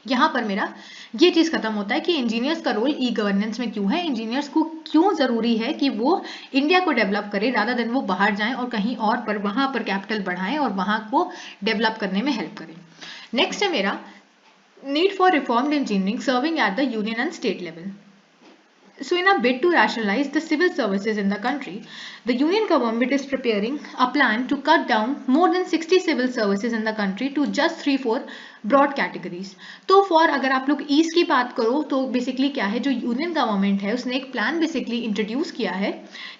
यहाँ पर मेरा ये चीज़ खत्म होता है कि इंजीनियर्स का रोल ई गवर्नेंस में क्यों है, इंजीनियर्स को क्यों ज़रूरी है कि वो इंडिया को डेवलप करें रादर देन वो बाहर जाएं और कहीं और पर वहाँ पर कैपिटल बढ़ाएं और वहाँ को डेवलप करने में हेल्प करें। नेक्स्ट है मेरा need for reformed engineering serving at the union and state level. So in a bid to rationalize the civil services in the country, the union government is preparing a plan to cut down more than 60 civil services in the country to just 3-4 broad categories. तो for अगर आप लोग east की बात करो तो basically क्या है, जो यूनियन गवर्नमेंट है उसने एक प्लान बेसिकली इंट्रोड्यूस किया है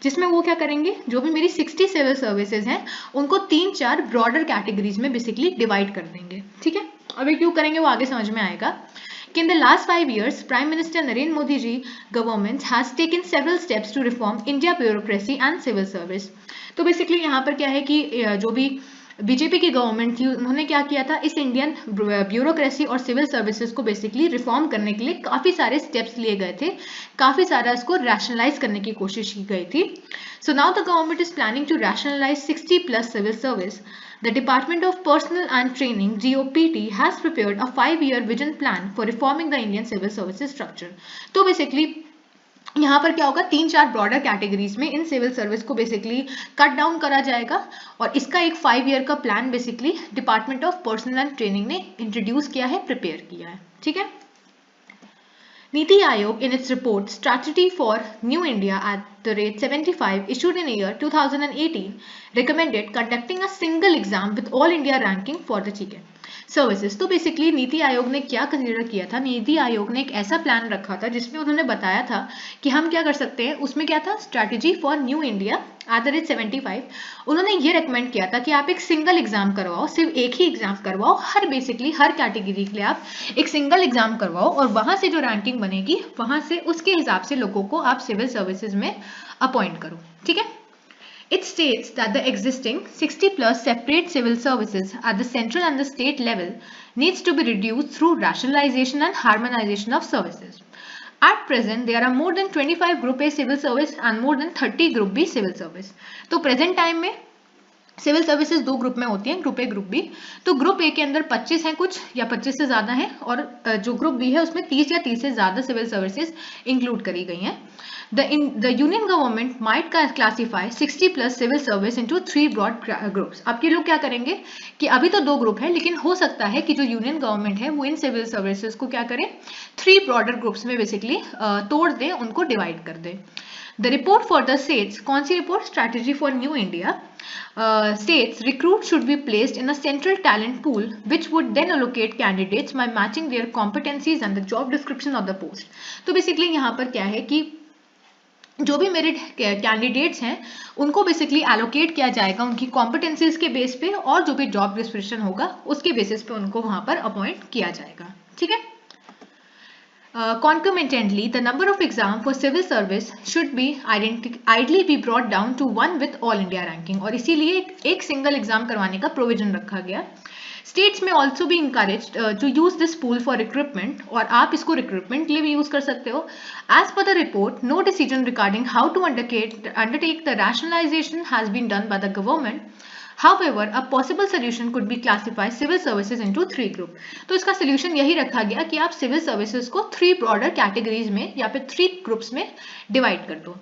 जिसमें वो क्या करेंगे, जो भी मेरी 60 सिविल सर्विसेज हैं उनको 3-4 ब्रॉडर कैटेगरीज में बेसिकली डिवाइड कर देंगे। ठीक है, अभी क्यों करेंगे वो आगे समझ में आएगा। In the last 5 years, Prime Minister Narendra Modi ji government has taken several steps to reform India bureaucracy and civil service. तो बेसिकली यहाँ पर क्या है कि जो भी बीजेपी की गवर्नमेंट थी उन्होंने क्या किया था, इस इंडियन ब्यूरोक्रेसी और सिविल सर्विसेज को बेसिकली रिफॉर्म करने के लिए काफ़ी सारे स्टेप्स लिए गए थे, काफ़ी सारा इसको रैशनलाइज करने की कोशिश की गई थी। So now the government is planning to rationalise 60+ civil service. The Department of Personnel and Training (DOPT) has prepared a 5-year vision plan for reforming the Indian civil services structure. तो basically यहाँ पर क्या होगा, 3-4 broader categories में in civil service को basically cut down करा जाएगा और इसका एक 5 ईयर का plan basically department of personal and training ने इंट्रोड्यूस किया है, प्रिपेयर किया है। ठीक है, Niti Aayog in its report Strategy for New India @75 issued in year 2018 recommended conducting a single exam with all India ranking for the services. तो basically NITI Aayog ने क्या कंसीडर किया था, नीति आयोग ने एक ऐसा प्लान रखा था जिसमें उन्होंने बताया था कि हम क्या कर सकते हैं, उसमें क्या था, स्ट्रैटेजी फॉर न्यू इंडिया @75। उन्होंने ये रेकमेंड किया था कि आप एक सिंगल एग्जाम करवाओ, सिर्फ एक ही एग्जाम करवाओ, हर कैटेगरी के लिए आप एक सिंगल एग्जाम करवाओ और वहां से जो रैंकिंग बनेगी वहां से उसके हिसाब से लोगों को आप सिविल सर्विसेज में अपॉइंट करो। ठीक है, It states that the existing 60+ separate civil services at the central and the state level needs to be reduced through rationalization and harmonization of services. At present, there are more than 25 Group A civil service and more than 30 Group B civil service. तो present time में civil services 2 group में होती हैं, group A group B. तो group A के अंदर 25 हैं कुछ या 25 से ज़्यादा हैं और जो ग्रुप बी है उसमें 30 या 30 से ज़्यादा सिविल सर्विसेज इंक्लूड करी गई हैं। The union government might classify 60+ civil service into 3 broad groups. अब ये लोग क्या करेंगे कि अभी तो 2 ग्रुप है लेकिन हो सकता है कि जो यूनियन गवर्नमेंट है वो इन सिविल सर्विसेज को क्या करे, 3 ब्रॉडर ग्रुप्स में बेसिकली तोड़ दे, उनको डिवाइड कर दे। The report further states, कौन सी report, strategy for new India, states recruits should be placed in a central talent pool which would then allocate candidates by matching their competencies and the job description of the post. तो basically यहाँ पर क्या है कि जो भी merit candidates हैं उनको बेसिकली एलोकेट किया जाएगा उनकी कॉम्पिटेंसीज के बेस पे और जो भी जॉब डिस्क्रिप्शन होगा उसके बेसिस पे उनको वहां पर अपॉइंट किया जाएगा। ठीक है, concomitantly the number of exam for civil service should be ideally be brought down to 1 with all India ranking और इसीलिए एक सिंगल एग्जाम करवाने का प्रोविजन रखा गया। States may also be encouraged to use this pool for recruitment और आप इसको रिक्रूटमेंट के लिए भी यूज कर सकते हो। As per the report, no decision regarding how to undertake the rationalization has been done by the government. However, a possible solution could be classify civil services into 3 group. तो इसका solution यही रखा गया कि आप civil services को 3 broader categories में या फिर 3 groups में divide कर दो।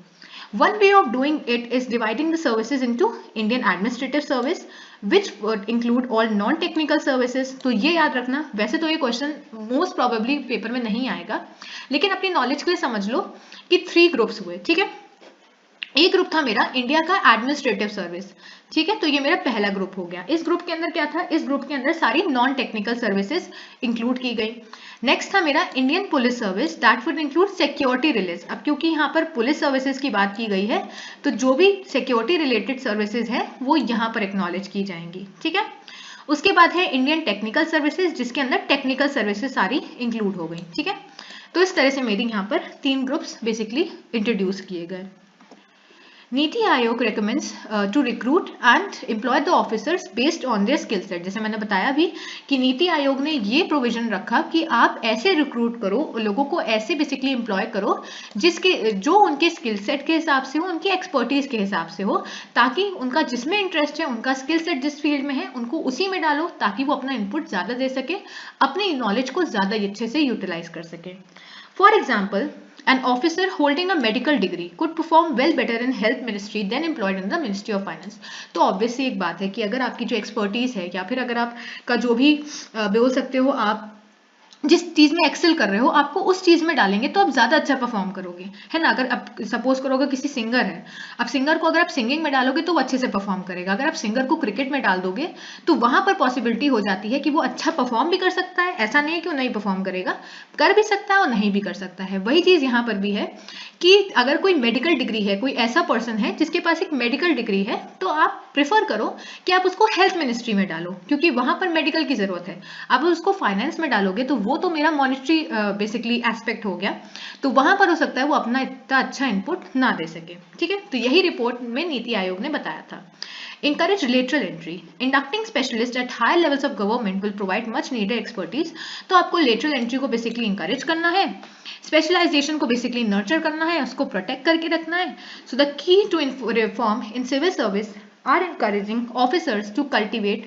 One way of doing it is dividing the services into Indian Administrative Service, which would include all non-technical services. तो ये याद रखना, वैसे तो ये क्वेश्चन मोस्ट प्रोबेबली पेपर में नहीं आएगा लेकिन अपनी नॉलेज के लिए समझ लो कि 3 ग्रुप्स हुए। ठीक है, एक ग्रुप था मेरा इंडिया का एडमिनिस्ट्रेटिव सर्विस। ठीक है, तो ये मेरा पहला ग्रुप हो गया। इस ग्रुप के अंदर क्या था, इस ग्रुप के अंदर सारी नॉन टेक्निकल सर्विसेज इंक्लूड की गई। नेक्स्ट था मेरा Indian police service, that would include security release. अब क्योंकि यहाँ पर पुलिस सर्विसेज की बात की गई है तो जो भी सिक्योरिटी रिलेटेड सर्विसेज है वो यहाँ पर एक्नॉलेज की जाएंगी। ठीक है, उसके बाद है इंडियन टेक्निकल सर्विसेज जिसके अंदर टेक्निकल सर्विसेज सारी इंक्लूड हो गई। ठीक है, तो इस तरह से मेरी यहाँ पर 3 ग्रुप्स बेसिकली इंट्रोड्यूस किए गए। NITI Aayog recommends to recruit and employ the officers based on their skill set। जैसे मैंने बताया भी कि नीति आयोग ने ये प्रोविजन रखा कि आप ऐसे रिक्रूट करो, लोगों को ऐसे बेसिकली एम्प्लॉय करो जिसके जो उनके स्किल सेट के हिसाब से हो, उनकी एक्सपर्टीज के हिसाब से हो, ताकि उनका जिसमें इंटरेस्ट है, उनका स्किल सेट जिस फील्ड में है, उनको उसी में डालो ताकि वो अपना इनपुट ज़्यादा दे सके, अपने नॉलेज को ज़्यादा अच्छे से यूटिलाइज कर सके। For example, an officer holding a medical degree could perform well better in health ministry than employed in the ministry of finance। तो ऑब्वियसली एक बात है कि अगर आपकी जो एक्सपर्टीज है या फिर अगर आपका जो भी बोल सकते हो आप जिस चीज में एक्सेल कर रहे हो, आपको उस चीज में डालेंगे तो आप ज्यादा अच्छा परफॉर्म करोगे, है ना। अगर आप सपोज करोगे किसी सिंगर है, अब सिंगर को अगर आप सिंगिंग में डालोगे तो वो अच्छे से परफॉर्म करेगा। अगर आप सिंगर को क्रिकेट में डाल दोगे तो वहां पर पॉसिबिलिटी हो जाती है कि वो अच्छा परफॉर्म भी कर सकता है, ऐसा नहीं है कि वो नहीं परफॉर्म करेगा, कर भी सकता है और नहीं भी कर सकता है। वही चीज यहाँ पर भी है कि अगर कोई मेडिकल डिग्री है, कोई ऐसा पर्सन है जिसके पास एक मेडिकल डिग्री है, तो आप प्रेफर करो कि आप उसको हेल्थ मिनिस्ट्री में डालो, क्योंकि वहां पर मेडिकल की जरूरत है। आप उसको फाइनेंस में डालोगे तो वो तो मेरा मॉनिटरी बेसिकली एस्पेक्ट हो गया, तो वहां पर हो सकता है वो अपना इतना अच्छा इनपुट ना दे सके। ठीक है, तो यही रिपोर्ट में नीति आयोग ने बताया था। Encourage lateral entry. Inducting specialists at higher levels of government will provide much needed expertise। तो आपको lateral entry को basically encourage करना है, specialization को basically nurture करना है, उसको protect करके रखना है। So the key to reform in civil service are encouraging officers to cultivate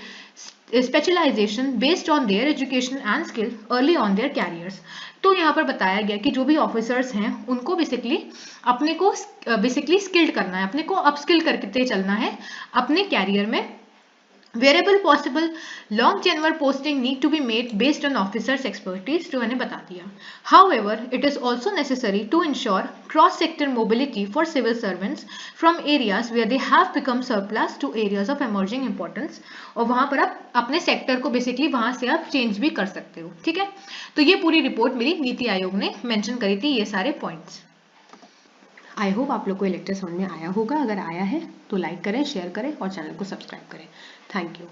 specialization based on their education and skill early on their careers। तो यहाँ पर बताया गया कि जो भी ऑफिसर्स हैं उनको बेसिकली अपने को बेसिकली स्किल्ड करना है, अपने को अपस्किल करके चलना है अपने कैरियर में। Wherever possible, long tenure posting need to be made based on officers' expertise, जो मैंने बता दिया। However, it is also necessary to ensure cross-sector mobility for civil servants from areas where they have become surplus to areas of emerging importance। और वहाँ पर आप अपने sector को बेसिकली वहाँ से आप चेंज भी कर सकते हो। ठीक है, तो ये पूरी रिपोर्ट मेरी नीति आयोग ने मेंशन करी थी, ये सारे पॉइंट्स। आई होप आप लोग को ये लेक्चर समझ में आया होगा। अगर आया है तो लाइक करें, शेयर करें और चैनल को सब्सक्राइब करें। Thank you.